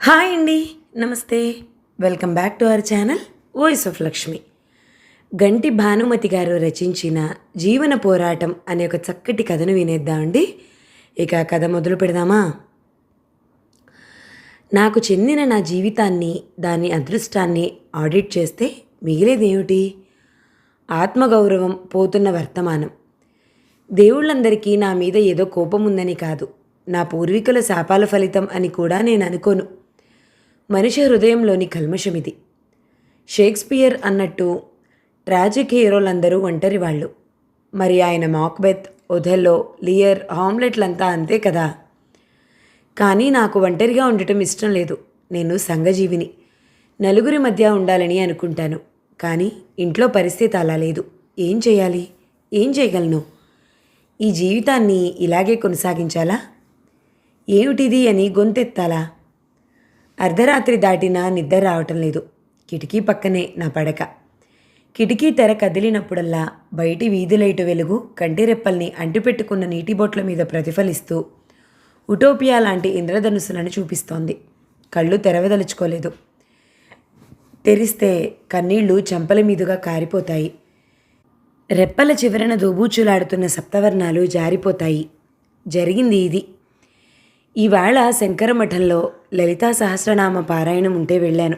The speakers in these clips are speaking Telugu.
హాయ్ అండి. నమస్తే. Welcome back to our channel voice of Lakshmi. గంటి భానుమతి గారు రచించిన జీవన పోరాటం అనే ఒక చక్కటి కథను వినేద్దామండి. ఇక కథ మొదలు పెడదామా? నాకు చెందిన నా జీవితాన్ని, దాని అదృష్టాన్ని ఆడిట్ చేస్తే మిగిలేదేమిటి? ఆత్మగౌరవం పోతున్న వర్తమానం. దేవుళ్ళందరికీ నా మీద ఏదో కోపం ఉందని కాదు, నా పూర్వీకుల శాపాల ఫలితం అని కూడా నేను అనుకోను. మనిషి హృదయంలోని కల్మషమిది. షేక్స్పియర్ అన్నట్టు ట్రాజిక్ హీరోలందరూ ఒంటరి వాళ్ళు. మరి ఆయన మాక్బెత్, ఒథెల్లో, లియర్, హామ్లెట్లంతా అంతే కదా. కానీ నాకు ఒంటరిగా ఉండటం ఇష్టం లేదు. నేను సంఘజీవిని. నలుగురి మధ్య ఉండాలని అనుకుంటాను. కానీ ఇంట్లో పరిస్థితి అలా లేదు. ఏం చేయాలి? ఏం చేయగలను? ఈ జీవితాన్ని ఇలాగే కొనసాగించాలా? ఏమిటిది అని గొంతెత్తాలా? అర్ధరాత్రి దాటినా నిద్ర రావటం లేదు. కిటికీ పక్కనే నా పడక. కిటికీ తెర కదిలినప్పుడల్లా బయటి వీధి లైటు వెలుగు కంటిరెప్పల్ని అంటిపెట్టుకున్న నీటి బొట్ల మీద ప్రతిఫలిస్తూ ఉటోపియా లాంటి ఇంద్రధనుసులను చూపిస్తోంది. కళ్ళు తెరవదలుచుకోలేదు. తెరిస్తే కన్నీళ్లు చెంపల మీదుగా కారిపోతాయి. రెప్పల చివరన దోబూచులాడుతున్న సప్తవర్ణాలు జారిపోతాయి. జరిగింది ఇది. ఈవేళ శంకరమఠంలో లలితా సహస్రనామ పారాయణం ఉంటే వెళ్ళాను.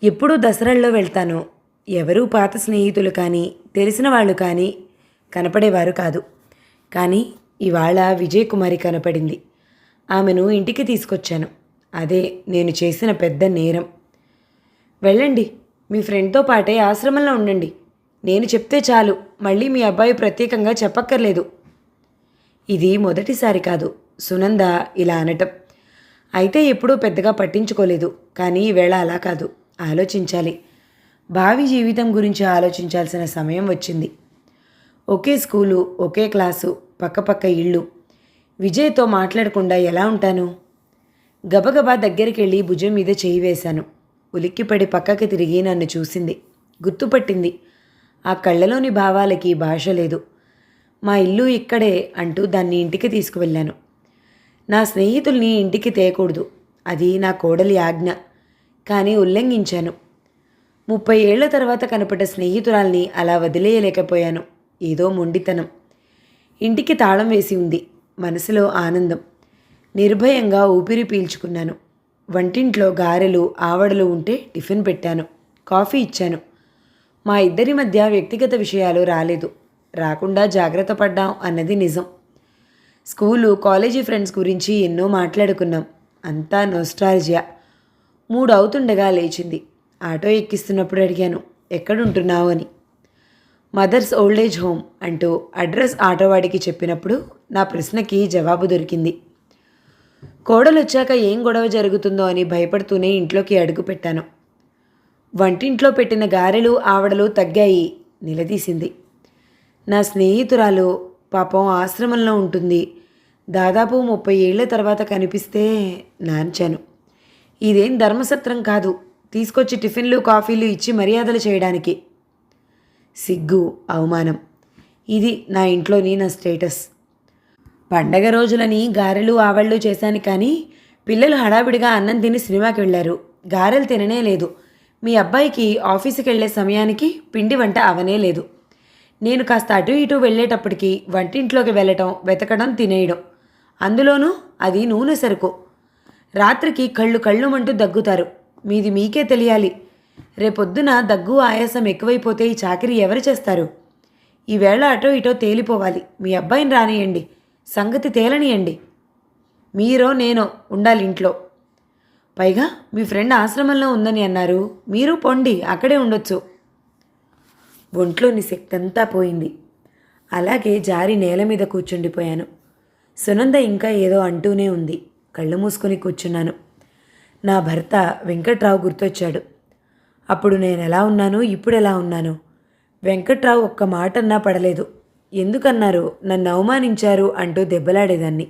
ఎప్పుడూ దసరాల్లో వెళ్తాను. ఎవరూ పాత స్నేహితులు కానీ తెలిసిన వాళ్ళు కానీ కనపడేవారు కాదు. కానీ ఇవాళ విజయకుమారి కనపడింది. ఆమెను ఇంటికి తీసుకొచ్చాను. అదే నేను చేసిన పెద్ద నేరం. వెళ్ళండి, మీ ఫ్రెండ్తో పాటే ఆశ్రమంలో ఉండండి. నేను చెప్తే చాలు, మళ్ళీ మీ అబ్బాయి ప్రత్యేకంగా చెప్పక్కర్లేదు. ఇది మొదటిసారి కాదు సునంద ఇలా అనటం. అయితే ఎప్పుడూ పెద్దగా పట్టించుకోలేదు. కానీ ఈవేళ అలా కాదు. ఆలోచించాలి. భావి జీవితం గురించి ఆలోచించాల్సిన సమయం వచ్చింది. ఒకే స్కూలు, ఒకే క్లాసు, పక్కపక్క ఇళ్ళు. విజయ్తో మాట్లాడకుండా ఎలా ఉంటాను? గబగబా దగ్గరికి వెళ్ళి భుజం మీద చేయి వేశాను. ఉలిక్కిపడి పక్కకి తిరిగి నన్ను చూసింది. గుర్తుపట్టింది. ఆ కళ్ళలోని భావాలకి భాష లేదు. మా ఇల్లు ఇక్కడే అంటూ దాన్ని ఇంటికి తీసుకువెళ్ళాను. నా స్నేహితుల్ని ఇంటికి తేయకూడదు, అది నా కోడలి ఆజ్ఞ. కానీ ఉల్లంఘించాను. 30 ఏళ్ల తర్వాత కనపడ్డ స్నేహితురాల్ని అలా వదిలేయలేకపోయాను. ఏదో మొండితనం. ఇంటికి తాళం వేసి ఉంది. మనసులో ఆనందం. నిర్భయంగా ఊపిరి పీల్చుకున్నాను. వంటింట్లో గారెలు, ఆవడలు ఉంటే టిఫిన్ పెట్టాను. కాఫీ ఇచ్చాను. మా ఇద్దరి మధ్య వ్యక్తిగత విషయాలు రాలేదు. రాకుండా జాగ్రత్త పడ్డాం అన్నది నిజం. స్కూలు, కాలేజీ ఫ్రెండ్స్ గురించి ఎన్నో మాట్లాడుకున్నాం. అంతా నోస్టాల్జియా. 3 అవుతుండగా లేచింది. ఆటో ఎక్కిస్తున్నప్పుడు అడిగాను, ఎక్కడుంటున్నావు అని. మదర్స్ ఓల్డేజ్ హోమ్ అంటూ అడ్రస్ ఆటోవాడికి చెప్పినప్పుడు నా ప్రశ్నకి జవాబు దొరికింది. కోడలొచ్చాక ఏం గొడవ జరుగుతుందో అని భయపడుతూనే ఇంట్లోకి అడుగుపెట్టాను. వంటింట్లో పెట్టిన గారెలు, ఆవడలు తగ్గాయి. నిలదీసింది. నా స్నేహితురాలు పాపం ఆశ్రమంలో ఉంటుంది. దాదాపు 30 ఏళ్ల తర్వాత కనిపిస్తే నాంచాను. ఇదేం ధర్మసత్రం కాదు, తీసుకొచ్చి టిఫిన్లు, కాఫీలు ఇచ్చి మర్యాదలు చేయడానికి. సిగ్గు, అవమానం. ఇది నా ఇంట్లోని నా స్టేటస్. పండగ రోజులని గారెలు, ఆవళ్ళు చేశాను. కానీ పిల్లలు హడావిడిగా అన్నం తిని సినిమాకి వెళ్ళారు. గారెలు తిననే లేదు. మీ అబ్బాయికి ఆఫీసుకి వెళ్ళే సమయానికి పిండి వంట అవనే లేదు. నేను కాస్త అటు ఇటు వెళ్ళేటప్పటికి వంటింట్లోకి వెళ్ళటం, వెతకడం, తినేయడం. అందులోనూ అది నూనె సరుకు. రాత్రికి కళ్ళు కళ్ళుమంటూ దగ్గుతారు. మీది మీకే తెలియాలి. రేపొద్దున దగ్గు, ఆయాసం ఎక్కువైపోతే ఈ చాకరీ ఎవరు చేస్తారు? ఈవేళ అటో ఇటో తేలిపోవాలి. మీ అబ్బాయిని రానియండి, సంగతి తేలనియండి. మీరో నేనో ఉండాలి ఇంట్లో. పైగా మీ ఫ్రెండ్ ఆశ్రమంలో ఉందని అన్నారు. మీరు పొండి, అక్కడే ఉండొచ్చు. ఒంట్లోని శక్తంతా పోయింది. అలాగే జారి నేల మీద కూర్చుండిపోయాను. సునంద ఇంకా ఏదో అంటూనే ఉంది. కళ్ళు మూసుకొని కూర్చున్నాను. నా భర్త వెంకట్రావు గుర్తొచ్చాడు. అప్పుడు నేను ఎలా ఉన్నాను, ఇప్పుడు ఎలా ఉన్నాను? వెంకట్రావు ఒక్క మాటన్నా పడలేదు. ఎందుకన్నారు, నన్ను అవమానించారు అంటూ దెబ్బలాడేదాన్ని.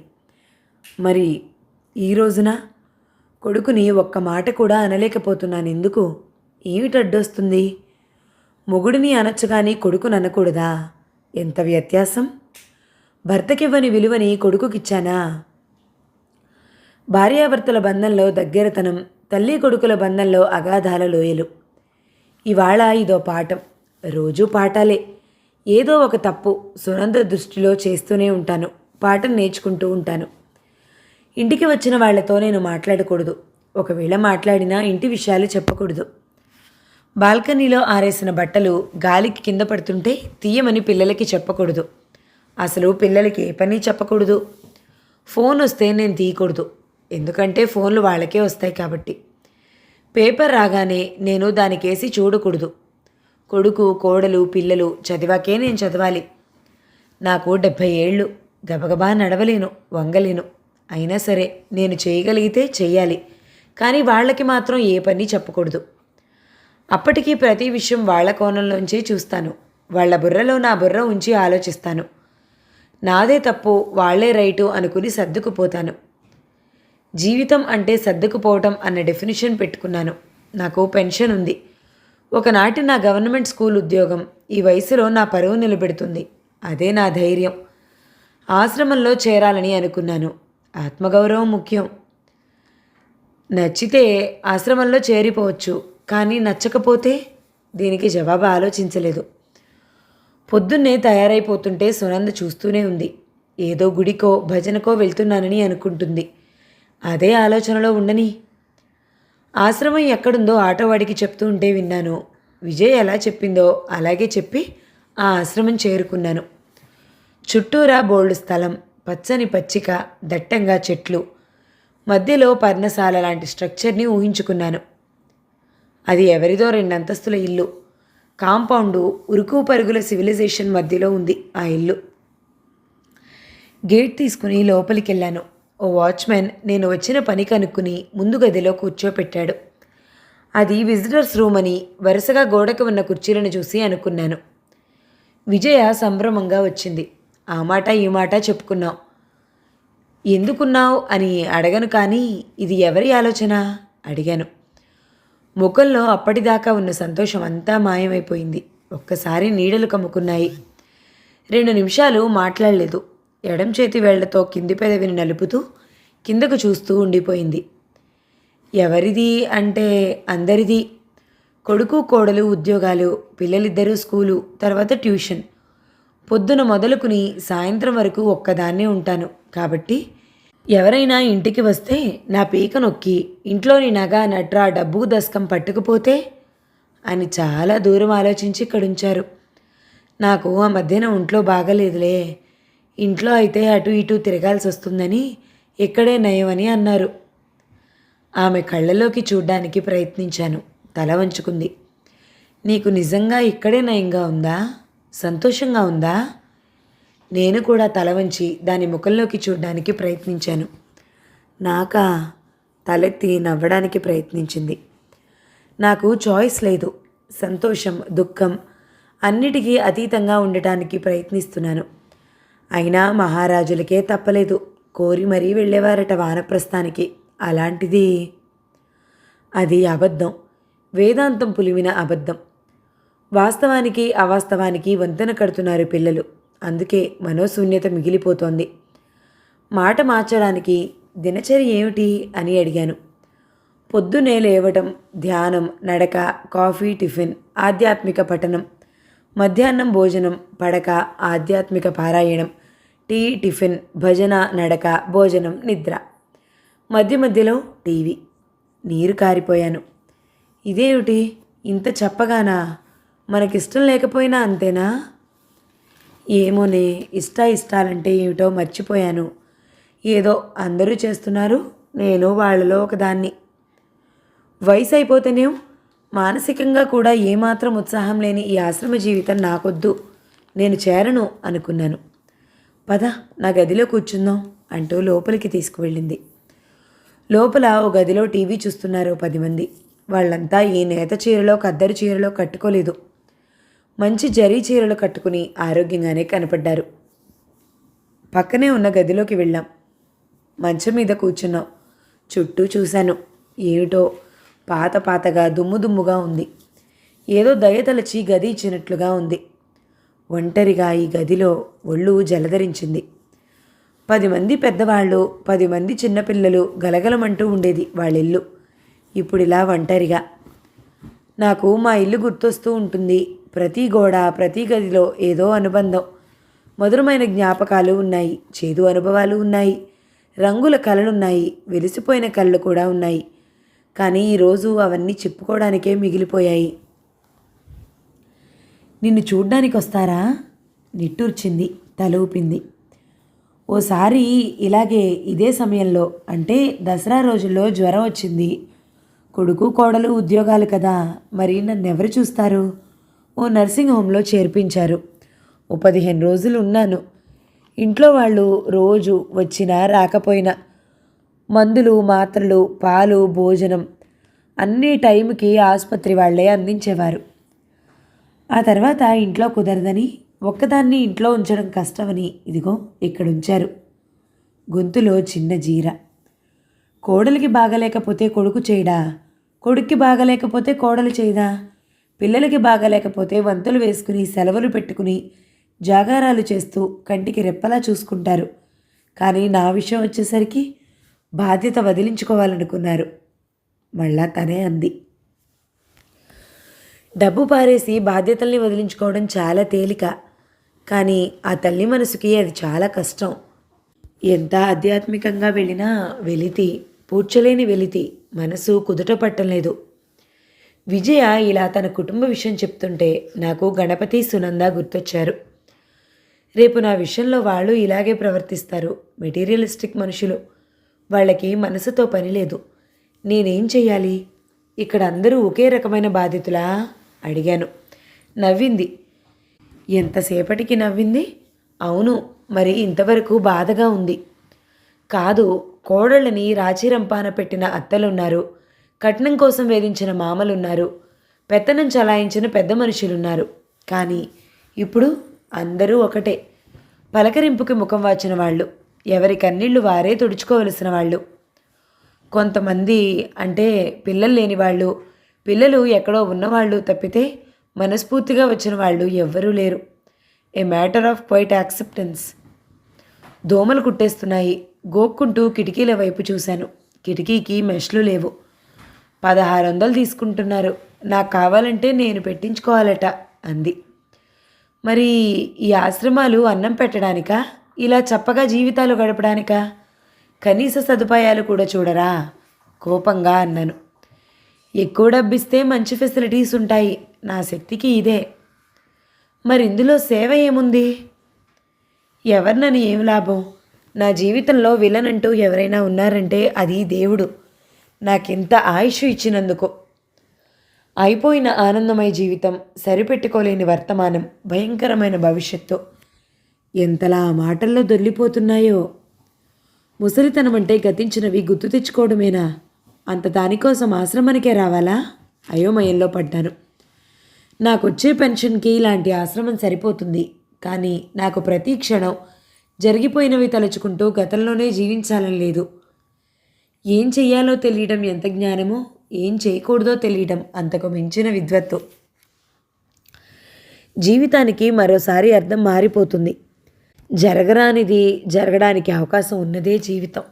మరి ఈ రోజున కొడుకుని ఒక్క మాట కూడా అనలేకపోతున్నాను. ఎందుకు? ఏమిటడ్డొస్తుంది? మొగుడిని అనొచ్చు కానీ కొడుకుని అనకూడదా? ఎంత వ్యత్యాసం! భర్తకివ్వని విలువని కొడుకుకిచ్చానా? భార్యాభర్తల బంధంలో దగ్గరతనం, తల్లి కొడుకుల బంధంలో అగాధాల లోయలు. ఇవాళ ఇదో పాఠం. రోజూ పాఠాలే. ఏదో ఒక తప్పు సునంద దృష్టిలో చేస్తూనే ఉంటాను. పాఠం నేర్చుకుంటూ ఉంటాను. ఇంటికి వచ్చిన వాళ్లతో నేను మాట్లాడకూడదు. ఒకవేళ మాట్లాడినా ఇంటి విషయాలు చెప్పకూడదు. బాల్కనీలో ఆరేసిన బట్టలు గాలికి కింద పడుతుంటే తీయమని పిల్లలకి చెప్పకూడదు. అసలు పిల్లలకి ఏ పని చెప్పకూడదు. ఫోన్ వస్తే నేను తీయకూడదు. ఎందుకంటే ఫోన్లు వాళ్ళకే వస్తాయి కాబట్టి. పేపర్ రాగానే నేను దానికేసి చూడకూడదు. కొడుకు, కోడలు, పిల్లలు చదివాకే నేను చదవాలి. నాకు 70 ఏళ్ళు. గబగబా నడవలేను, వంగలేను. అయినా సరే నేను చేయగలిగితే చెయ్యాలి. కానీ వాళ్ళకి మాత్రం ఏ పని చెప్పకూడదు. అప్పటికీ ప్రతి విషయం వాళ్ళ కోణంలోంచే చూస్తాను. వాళ్ళ బుర్రలో నా బుర్ర ఉంచి ఆలోచిస్తాను. నాదే తప్పు, వాళ్లే రైటు అనుకుని సర్దుకుపోతాను. జీవితం అంటే సర్దుకుపోవటం అన్న డెఫినిషన్ పెట్టుకున్నాను. నాకు పెన్షన్ ఉంది. ఒకనాటి నా గవర్నమెంట్ స్కూల్ ఉద్యోగం ఈ వయసులో నా పరువు నిలబెడుతుంది. అదే నా ధైర్యం. ఆశ్రమంలో చేరాలని అనుకున్నాను. ఆత్మగౌరవం ముఖ్యం. నచ్చితే ఆశ్రమంలో చేరిపోవచ్చు. కానీ నచ్చకపోతే? దీనికి జవాబు ఆలోచించలేదు. పొద్దున్నే తయారైపోతుంటే సునంద చూస్తూనే ఉంది. ఏదో గుడికో భజనకో వెళ్తున్నానని అనుకుంటుంది. అదే ఆలోచనలో ఉండని. ఆశ్రమం ఎక్కడుందో ఆటోవాడికి చెప్తూ ఉంటే విన్నాను. విజయ్ ఎలా చెప్పిందో అలాగే చెప్పి ఆ ఆశ్రమం చేరుకున్నాను. చుట్టూరా బోల్డ్ స్థలం, పచ్చని పచ్చిక, దట్టంగా చెట్లు, మధ్యలో పర్ణశాల లాంటి స్ట్రక్చర్ని ఊహించుకున్నాను. అది ఎవరిదో 2 అంతస్తుల ఇల్లు. కాంపౌండు ఉరుకు పరుగుల సివిలైజేషన్ మధ్యలో ఉంది ఆ ఇల్లు. గేట్ తీసుకుని లోపలికెళ్ళాను. ఓ వాచ్మెన్ నేను వచ్చిన పని కనుక్కుని ముందు గదిలో కూర్చోపెట్టాడు. అది విజిటర్స్ రూమ్ అని వరుసగా గోడకు ఉన్న కుర్చీలను చూసి అనుకున్నాను. విజయ సంభ్రమంగా వచ్చింది. ఆ మాట ఈ మాట చెప్పుకున్నాం. ఎందుకున్నావు అని అడగను, కానీ ఇది ఎవరి ఆలోచన అడిగాను. ముఖంలో అప్పటిదాకా ఉన్న సంతోషం అంతా మాయమైపోయింది. ఒక్కసారి నీడలు కమ్ముకున్నాయి. 2 నిమిషాలు మాట్లాడలేదు. ఎడం చేతి వేళ్లతో కింది పెదవిని నలుపుతూ కిందకు చూస్తూ ఉండిపోయింది. ఎవరిది అంటే అందరిది. కొడుకు, కోడలు ఉద్యోగాలు, పిల్లలిద్దరూ స్కూలు, తర్వాత ట్యూషన్. పొద్దున మొదలుకుని సాయంత్రం వరకు ఒక్కదాన్నే ఉంటాను. కాబట్టి ఎవరైనా ఇంటికి వస్తే నా పీక నొక్కి ఇంట్లోని నగ, నట్రా, డబ్బు, దస్కం పట్టుకుపోతే అని చాలా దూరం ఆలోచించి ఇక్కడుంచారు. నాకు ఆ మధ్యన ఒంట్లో బాగలేదులే. ఇంట్లో అయితే అటు ఇటు తిరగాల్సి వస్తుందని ఇక్కడే నయమని అన్నారు. ఆమె కళ్ళలోకి చూడ్డానికి ప్రయత్నించాను. తల వంచుకుంది. నీకు నిజంగా ఇక్కడే నయంగా ఉందా? సంతోషంగా ఉందా? నేను కూడా తల వంచి దాని ముఖంలోకి చూడ్డానికి ప్రయత్నించాను. నాకా? తలెత్తి నవ్వడానికి ప్రయత్నించింది. నాకు చాయిస్ లేదు. సంతోషం, దుఃఖం అన్నిటికీ అతీతంగా ఉండటానికి ప్రయత్నిస్తున్నాను. అయినా మహారాజులకే తప్పలేదు. కోరి మరీ వెళ్ళేవారట వానప్రస్థానికి. అలాంటిది అది అబద్ధం. వేదాంతం పులిమిన అబద్ధం. వాస్తవానికి అవాస్తవానికి వంతెన కడుతున్నారు పిల్లలు. అందుకే మనోశూన్యత మిగిలిపోతోంది. మాట మార్చడానికి దినచర్య ఏమిటి అని అడిగాను. పొద్దునే లేవటం, ధ్యానం, నడక, కాఫీ, టిఫిన్, ఆధ్యాత్మిక పఠనం, మధ్యాహ్నం భోజనం, పడక, ఆధ్యాత్మిక పారాయణం, టీ, టిఫిన్, భజన, నడక, భోజనం, నిద్ర. మధ్య మధ్యలో టీవీ. నీరు కారిపోయాను. ఇదేమిటి ఇంత చెప్పగానా? మనకిష్టం లేకపోయినా అంతేనా? ఏమోనే, ఇష్టాలంటే ఏమిటో మర్చిపోయాను. ఏదో అందరూ చేస్తున్నారు, నేను వాళ్ళలో ఒకదాన్ని. వయసు అయిపోతేనేం మానసికంగా కూడా ఏమాత్రం ఉత్సాహం లేని ఈ ఆశ్రమ జీవితం నాకొద్దు, నేను చేరను అనుకున్నాను. పద నా గదిలో కూర్చుందాం అంటూ లోపలికి తీసుకువెళ్ళింది. లోపల ఓ గదిలో టీవీ చూస్తున్నారు 10 మంది. వాళ్ళంతా ఈ నేత చీరలో, ఖద్దరు చీరలో కట్టుకోలేదు. మంచి జరీ చీరలు కట్టుకుని ఆరోగ్యంగానే కనపడ్డారు. పక్కనే ఉన్న గదిలోకి వెళ్ళాం. మంచం మీద కూర్చున్నాం. చుట్టూ చూశాను. ఏమిటో పాతగా దుమ్ముగా ఉంది. ఏదో దయతలచి గది ఇచ్చినట్లుగా ఉంది. ఒంటరిగా ఈ గదిలో ఒళ్ళు జలధరించింది. 10 మంది పెద్దవాళ్ళు, 10 మంది చిన్నపిల్లలు గలగలమంటూ ఉండేది వాళ్ళిల్లు. ఇప్పుడిలా ఒంటరిగా. నాకు మా ఇల్లు గుర్తొస్తూ ఉంటుంది. ప్రతి గోడ, ప్రతి గదిలో ఏదో అనుబంధం. మధురమైన జ్ఞాపకాలు ఉన్నాయి, చేదు అనుభవాలు ఉన్నాయి, రంగుల కలలున్నాయి, వెలిసిపోయిన కళ్ళు కూడా ఉన్నాయి. కానీ ఈరోజు అవన్నీ చెప్పుకోవడానికే మిగిలిపోయాయి. నిన్ను చూడ్డానికి వస్తారా? నిట్టూర్చింది, తల ఊపింది. ఓసారి ఇలాగే ఇదే సమయంలో, అంటే దసరా రోజుల్లో జ్వరం వచ్చింది. కొడుకు కోడలు ఉద్యోగాలు కదా, మరి నన్నెవరు చూస్తారు? ఓ నర్సింగ్ హోమ్లో చేర్పించారు. ఓ 15 రోజులు ఉన్నాను. ఇంట్లో వాళ్ళు రోజు వచ్చినా రాకపోయినా మందులు, మాత్రలు, పాలు, భోజనం అన్ని టైంకి ఆసుపత్రి వాళ్ళే అందించేవారు. ఆ తర్వాత ఇంట్లో కుదరదని, ఒక్కదాన్ని ఇంట్లో ఉంచడం కష్టమని ఇదిగో ఇక్కడ ఉంచారు. గొంతులో చిన్న జీర. కోడలికి బాగలేకపోతే కొడుకు చేయడా? కొడుక్కి బాగలేకపోతే కోడలు చేయదా? పిల్లలకి బాగలేకపోతే వంతులు వేసుకుని, సెలవులు పెట్టుకుని, జాగారాలు చేస్తూ కంటికి రెప్పలా చూసుకుంటారు. కానీ నా విషయం వచ్చేసరికి బాధ్యత వదిలించుకోవాలనుకున్నారు. మళ్ళా తనే అంది. డబ్బు పారేసి బాధ్యతల్ని వదిలించుకోవడం చాలా తేలిక, కానీ ఆ తల్లి మనసుకి అది చాలా కష్టం. ఎంత ఆధ్యాత్మికంగా వెళ్ళినా వెలితి, పూడ్చలేని వెలితి, మనసు కుదుట పట్టలేదు. విజయ ఇలా తన కుటుంబ విషయం చెప్తుంటే నాకు గణపతి, సునంద గుర్తొచ్చారు. రేపు నా విషయంలో వాళ్ళు ఇలాగే ప్రవర్తిస్తారు. మెటీరియలిస్టిక్ మనుషులు. వాళ్ళకి మనసుతో పని లేదు. నేనేం చెయ్యాలి? ఇక్కడ అందరూ ఒకే రకమైన బాధితులా? అడిగాను. నవ్వింది. ఎంతసేపటికి నవ్వింది? అవును, మరి ఇంతవరకు బాధగా ఉంది. కాదు, కోడళ్ళని రాచిరంపాన పెట్టిన అత్తలున్నారు, కట్నం కోసం వేధించిన మామలున్నారు, పెత్తనం చలాయించిన పెద్ద మనుషులున్నారు. కానీ ఇప్పుడు అందరూ ఒకటే. పలకరింపుకి ముఖం వాచిన వాళ్ళు, ఎవరి కన్నీళ్లు వారే తుడుచుకోవలసిన వాళ్ళు. కొంతమంది అంటే పిల్లలు లేని వాళ్ళు, పిల్లలు ఎక్కడో ఉన్నవాళ్ళు తప్పితే మనస్ఫూర్తిగా వచ్చిన వాళ్ళు ఎవ్వరూ లేరు. ఏ మ్యాటర్ ఆఫ్ క్వైట్ యాక్సెప్టెన్స్. దోమలు కుట్టేస్తున్నాయి. గోక్కుంటూ కిటికీల వైపు చూశాను. కిటికీకి మెష్లు లేవు. 1600 తీసుకుంటున్నారు. నాకు కావాలంటే నేను పెట్టించుకోవాలట అంది. మరి ఈ ఆశ్రమాలు అన్నం పెట్టడానికా, ఇలా చప్పగా జీవితాలు గడపడానికా? కనీస సదుపాయాలు కూడా చూడరా? కోపంగా అన్నాను. ఎక్కువ డబ్బిస్తే మంచి ఫెసిలిటీస్ ఉంటాయి. నా శక్తికి ఇదే. మరి ఇందులో సేవ ఏముంది? ఎవరినని ఏం లాభం? నా జీవితంలో విలన్ అంటూ ఎవరైనా ఉన్నారంటే అది దేవుడు. నాకెంత ఆయుష్ ఇచ్చినందుకు. అయిపోయిన ఆనందమయ జీవితం, సరిపెట్టుకోలేని వర్తమానం, భయంకరమైన భవిష్యత్తు ఎంతలా ఆ మాటల్లో దొర్లిపోతున్నాయో. ముసలితనం అంటే గతించినవి గుర్తు తెచ్చుకోవడమేనా? అంత దానికోసం ఆశ్రమానికే రావాలా? అయోమయంలో పడ్డాను. నాకొచ్చే పెన్షన్కి ఇలాంటి ఆశ్రమం సరిపోతుంది. కానీ నాకు ప్రతి క్షణం జరిగిపోయినవి తలుచుకుంటూ గతంలోనే జీవించాలని లేదు. ఏం చెయ్యాలో తెలియడం ఎంత జ్ఞానమో, ఏం చేయకూడదో తెలియడం అంతకు మించిన విద్వత్తు. జీవితానికి మరోసారి అర్థం మారిపోతుంది. జరగరానిది జరగడానికి అవకాశం ఉన్నదే జీవితం.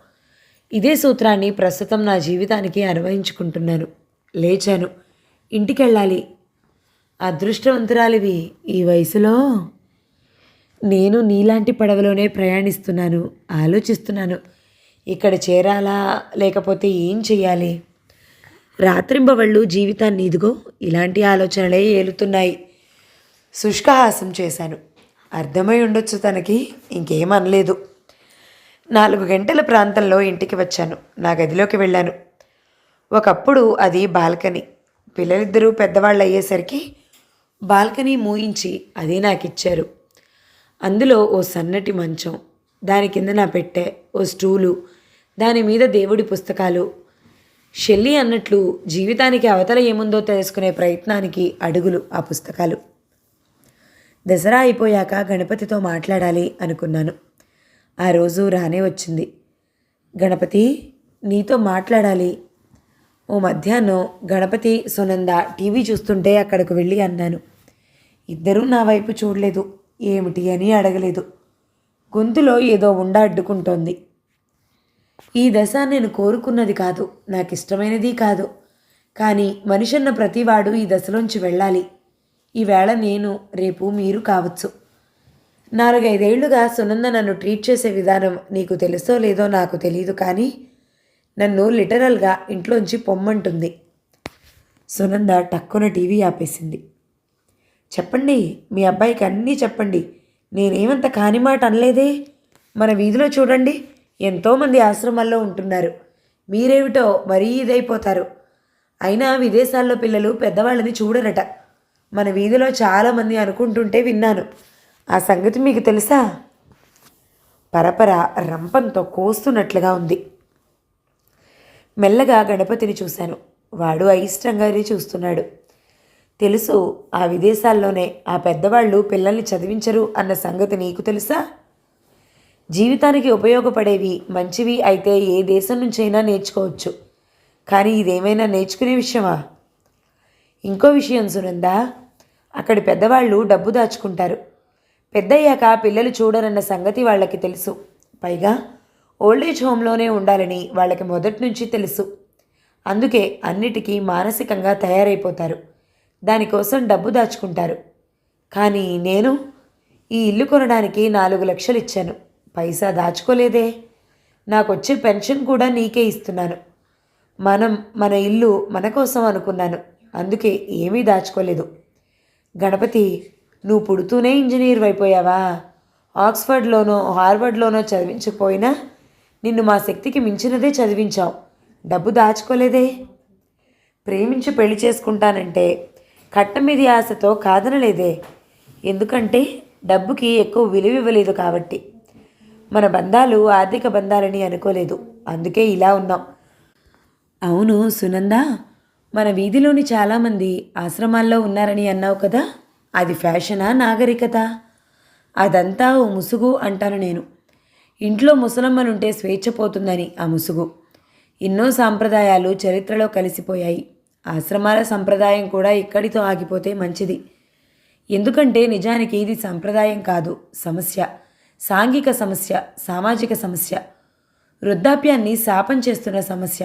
ఇదే సూత్రాన్ని ప్రస్తుతం నా జీవితానికి అన్వయించుకుంటున్నాను. లేచాను. ఇంటికెళ్ళాలి. అదృష్టవంతురాలివి. ఈ వయసులో నేను నీలాంటి పడవలోనే ప్రయాణిస్తున్నాను. ఆలోచిస్తున్నాను, ఇక్కడ చేరాలా లేకపోతే ఏం చెయ్యాలి? రాత్రింబవళ్ళు జీవితాన్ని ఇదిగో ఇలాంటి ఆలోచనలే ఏలుతున్నాయి. శుష్కహాసం చేశాను. అర్థమై ఉండొచ్చు తనకి. ఇంకేమనలేదు. 4 గంటల ప్రాంతంలో ఇంటికి వచ్చాను. నా గదిలోకి వెళ్ళాను. ఒకప్పుడు అది బాల్కనీ. పిల్లలిద్దరూ పెద్దవాళ్ళు అయ్యేసరికి బాల్కనీ మూయించి అది నాకిచ్చారు. అందులో ఓ సన్నటి మంచం, దాని కింద నా పెట్టె, ఓ స్టూలు, దాని మీద దేవుడి పుస్తకాలు. షెల్లీ అన్నట్లు జీవితానికి అవతల ఏముందో తెలుసుకునే ప్రయత్నానికి అడుగులు ఆ పుస్తకాలు. దసరా అయిపోయాక గణపతితో మాట్లాడాలి అనుకున్నాను. ఆ రోజు రానే వచ్చింది. గణపతి, నీతో మాట్లాడాలి. ఓ మధ్యాహ్నం గణపతి, సునంద టీవీ చూస్తుంటే అక్కడికి వెళ్ళి అన్నాను. ఇద్దరూ నా వైపు చూడలేదు. ఏమిటి అని అడగలేదు. గొంతులో ఏదో ఉండ అడ్డుకుంటోంది. ఈ దశ నేను కోరుకున్నది కాదు, నాకు ఇష్టమైనది కాదు. కానీ మనిషన్న ప్రతివాడు ఈ దశలోంచి వెళ్ళాలి. ఈవేళ నేను, రేపు మీరు కావచ్చు. 4-5 ఏళ్లుగా సునంద నన్ను ట్రీట్ చేసే విధానం నీకు తెలుసో లేదో నాకు తెలియదు, కానీ నన్ను లిటరల్గా ఇంట్లోంచి పొమ్మంటుంది. సునంద టక్కున టీవీ ఆపేసింది. చెప్పండి, మీ అబ్బాయికి అన్నీ చెప్పండి. నేనేమంత కాని మాట అనలేదే. మన వీధిలో చూడండి, ఎంతోమంది ఆశ్రమాల్లో ఉంటున్నారు. మీరేమిటో మరీ ఇదైపోతారు. అయినా విదేశాల్లో పిల్లలు పెద్దవాళ్ళని చూడరట. మన వీధిలో చాలామంది అనుకుంటుంటే విన్నాను. ఆ సంగతి మీకు తెలుసా? పరపర రంపంతో కోస్తున్నట్లుగా ఉంది. మెల్లగా గణపతిని చూశాను. వాడు అయిష్టంగానే చూస్తున్నాడు. తెలుసు, ఆ విదేశాల్లోనే ఆ పెద్దవాళ్ళు పిల్లల్ని చదివించరు అన్న సంగతి నీకు తెలుసా? జీవితానికి ఉపయోగపడేవి మంచివి అయితే ఏ దేశం నుంచైనా నేర్చుకోవచ్చు. కానీ ఇదేమైనా నేర్చుకునే విషయమా? ఇంకో విషయం సునంద, అక్కడి పెద్దవాళ్ళు డబ్బు దాచుకుంటారు. పెద్దయ్యాక పిల్లలు చూడరన్న సంగతి వాళ్ళకి తెలుసు. పైగా ఓల్డేజ్ హోమ్లోనే ఉండాలని వాళ్ళకి మొదటి నుంచి తెలుసు. అందుకే అన్నిటికీ మానసికంగా తయారైపోతారు. దానికోసం డబ్బు దాచుకుంటారు. కానీ నేను ఈ ఇల్లు కొనడానికి 4 లక్షలు ఇచ్చాను. పైసా దాచుకోలేదే. నాకొచ్చే పెన్షన్ కూడా నీకే ఇస్తున్నాను. మన ఇల్లు మన కోసం అనుకున్నాను. అందుకే ఏమీ దాచుకోలేదు. గణపతి, నువ్వు పుడుతూనే ఇంజనీర్ అయిపోయావా? ఆక్స్ఫర్డ్లోనో హార్వర్డ్లోనో చదివించకపోయినా నిన్ను మా శక్తికి మించినదే చదివించావు. డబ్బు దాచుకోలేదే. ప్రేమించి పెళ్లి చేసుకుంటానంటే కట్టమీది ఆశతో కాదనలేదే. ఎందుకంటే డబ్బుకి ఎక్కువ విలువ ఇవ్వలేదు కాబట్టి. మన బంధాలు ఆర్థిక బంధాలని అనుకోలేదు. అందుకే ఇలా ఉన్నాం. అవును సునంద, మన వీధిలోని చాలామంది ఆశ్రమాల్లో ఉన్నారని అన్నావు కదా. అది ఫ్యాషనా, నాగరికత? అదంతా ఓ ముసుగు అంటాను నేను. ఇంట్లో ముసలమ్మలుంటే స్వేచ్ఛ పోతుందని ఆ ముసుగు. ఎన్నో సాంప్రదాయాలు చరిత్రలో కలిసిపోయాయి. ఆశ్రమాల సంప్రదాయం కూడా ఇక్కడితో ఆగిపోతే మంచిది. ఎందుకంటే నిజానికి ఇది సంప్రదాయం కాదు, సమస్య. సాంఘిక సమస్య, సామాజిక సమస్య, వృద్ధాప్యాన్ని శాపం చేస్తున్న సమస్య.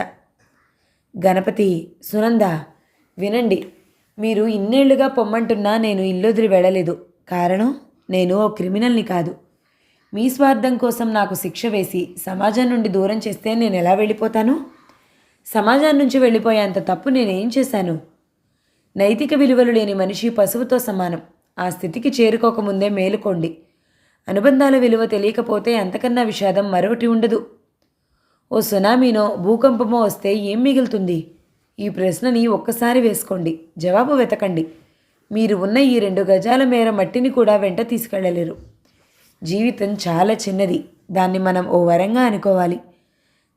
గణపతి, సునంద వినండి. మీరు ఇన్నేళ్లుగా పొమ్మంటున్నా నేను ఇల్లొదిలి వెళ్ళలేదు. కారణం, నేను ఓ క్రిమినల్ని కాదు. మీ స్వార్థం కోసం నాకు శిక్ష వేసి సమాజం నుండి దూరం చేస్తే నేను ఎలా వెళ్ళిపోతాను? సమాజం నుంచి వెళ్ళిపోయేంత తప్పు నేనేం చేశాను? నైతిక విలువలు లేని మనిషి పశువుతో సమానం. ఆ స్థితికి చేరుకోకముందే మేలుకోండి. అనుబంధాల విలువ తెలియకపోతే అంతకన్నా విషాదం మరొకటి ఉండదు. ఓ సునామీనో భూకంపమో వస్తే ఏం మిగులుతుంది? ఈ ప్రశ్నని ఒక్కసారి వేసుకోండి, జవాబు వెతకండి. మీరు ఉన్న ఈ 2 గజాల మేర మట్టిని కూడా వెంట తీసుకెళ్ళలేరు. జీవితం చాలా చిన్నది. దాన్ని మనం ఓ వరంగా అనుకోవాలి.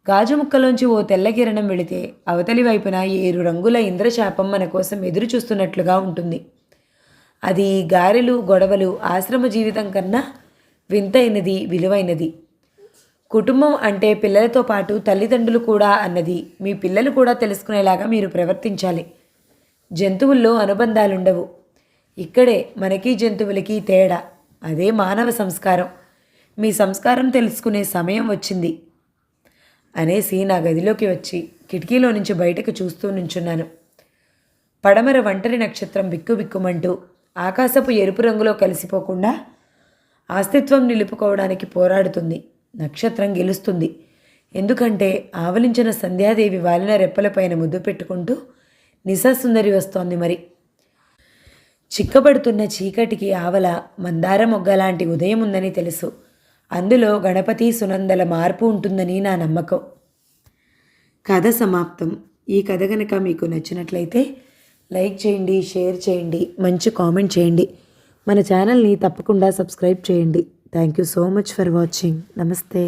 గాజు ముక్కలోంచి ఓ తెల్ల కిరణం వెళితే అవతలి వైపున 7 రంగుల ఇంద్రశాపం మన కోసం ఎదురు చూస్తున్నట్లుగా ఉంటుంది. అది గారెలు, గొడవలు, ఆశ్రమ జీవితం కన్నా వింతైనది, విలువైనది. కుటుంబం అంటే పిల్లలతో పాటు తల్లిదండ్రులు కూడా అన్నది మీ పిల్లలు కూడా తెలుసుకునేలాగా మీరు ప్రవర్తించాలి. జంతువుల్లో అనుబంధాలుండవు. ఇక్కడే మనకి జంతువులకి తేడా. అదే మానవ సంస్కారం. మీ సంస్కారం తెలుసుకునే సమయం వచ్చింది అనేసి నా గదిలోకి వచ్చి కిటికీలో నుంచి బయటకు చూస్తూ నుంచున్నాను. పడమర ఒంటరి నక్షత్రం బిక్కుబిక్కుమంటూ ఆకాశపు ఎరుపు రంగులో కలిసిపోకుండా అస్తిత్వం నిలుపుకోవడానికి పోరాడుతుంది. నక్షత్రం గెలుస్తుంది. ఎందుకంటే ఆవలించిన సంధ్యాదేవి వాలిన రెప్పలపైన ముద్దు పెట్టుకుంటూ నిశాసుందరి వస్తోంది. మరి చిక్కబడుతున్న చీకటికి ఆవల మందార మొగ్గలాంటి ఉదయం ఉందని తెలుసు. అందులో గణపతి, సునందల మార్పు ఉంటుందని నా నమ్మకం. కథ సమాప్తం. ఈ కథ కనుక మీకు నచ్చినట్లయితే లైక్ చేయండి, షేర్ చేయండి, మంచి కామెంట్ చేయండి. మన ఛానల్ని తప్పకుండా సబ్స్క్రైబ్ చేయండి. Thank you so much for watching. నమస్తే.